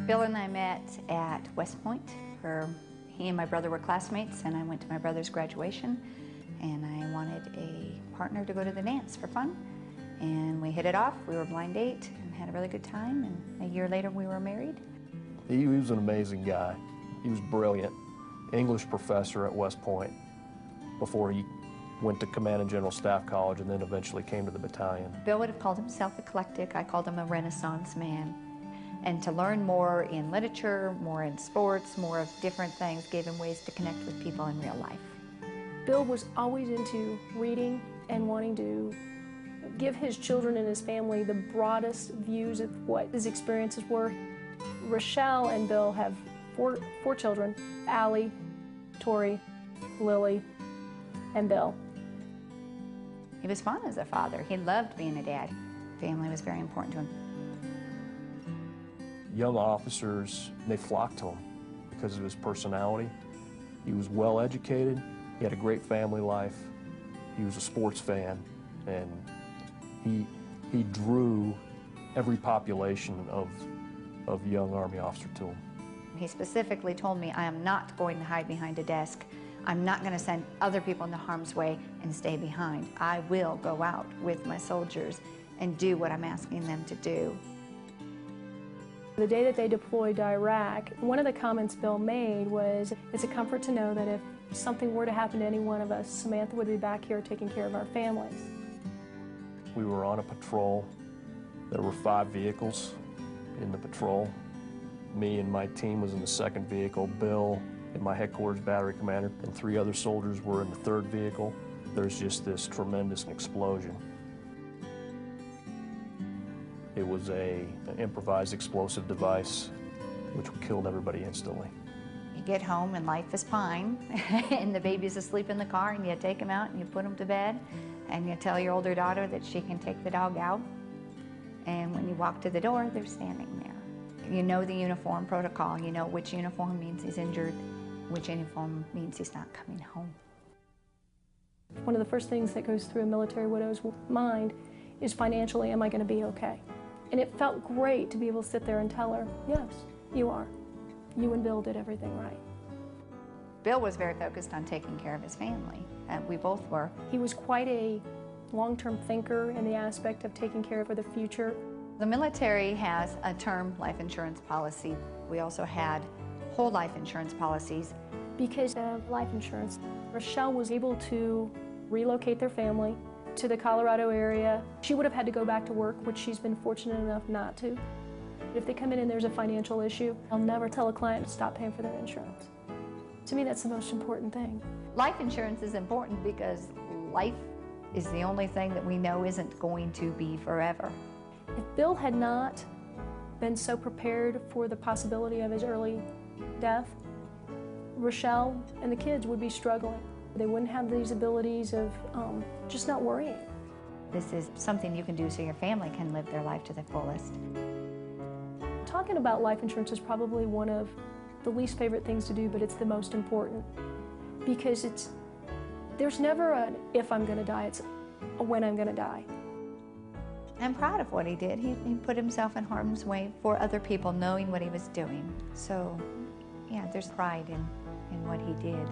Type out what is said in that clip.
Bill and I met at West Point, where he and my brother were classmates, and I went to my brother's graduation, and I wanted a partner to go to the dance for fun. And we hit it off. We were a blind date and had a really good time, and a year later we were married. He was an amazing guy. He was brilliant. English professor at West Point before he went to Command and General Staff College and then eventually came to the battalion. Bill would have called himself eclectic. I called him a Renaissance man. And to learn more in literature, more in sports, more of different things gave him ways to connect with people in real life. Bill was always into reading and wanting to give his children and his family the broadest views of what his experiences were. Richelle and Bill have four children: Allie, Tori, Lily, and Bill. He was fun as a father. He loved being a dad. Family was very important to him. Young officers, they flocked to him because of his personality. He was well educated, he had a great family life, he was a sports fan, and he drew every population of young Army officer to him. He specifically told me, I am not going to hide behind a desk. I'm not going to send other people into harm's way and stay behind. I will go out with my soldiers and do what I'm asking them to do. The day that they deployed to Iraq, one of the comments Bill made was, it's a comfort to know that if something were to happen to any one of us, Samantha would be back here taking care of our families. We were on a patrol. There were 5 vehicles in the patrol. Me and my team was in the 2nd vehicle. Bill and my headquarters battery commander and 3 other soldiers were in the 3rd vehicle. There's just this tremendous explosion. It was an improvised explosive device which killed everybody instantly. You get home and life is fine, and the baby's asleep in the car, and you take him out and you put him to bed, and you tell your older daughter that she can take the dog out. And when you walk to the door, they're standing there. You know the uniform protocol. You know which uniform means he's injured, which uniform means he's not coming home. One of the first things that goes through a military widow's mind is financially, am I going to be okay? And it felt great to be able to sit there and tell her, yes, you are. You and Bill did everything right. Bill was very focused on taking care of his family, and we both were. He was quite a long-term thinker in the aspect of taking care of the future. The military has a term life insurance policy. We also had whole life insurance policies. Because of life insurance, Richelle was able to relocate their family to the Colorado area. She would have had to go back to work, which she's been fortunate enough not to. If they come in and there's a financial issue, I'll never tell a client to stop paying for their insurance. To me, that's the most important thing. Life insurance is important because life is the only thing that we know isn't going to be forever. If Bill had not been so prepared for the possibility of his early death, Richelle and the kids would be struggling. They wouldn't have these abilities of just not worrying. This is something you can do so your family can live their life to the fullest. Talking about life insurance is probably one of the least favorite things to do, but it's the most important. Because there's never an if I'm going to die, it's a when I'm going to die. I'm proud of what he did. He put himself in harm's way for other people, knowing what he was doing. So, yeah, there's pride in what he did.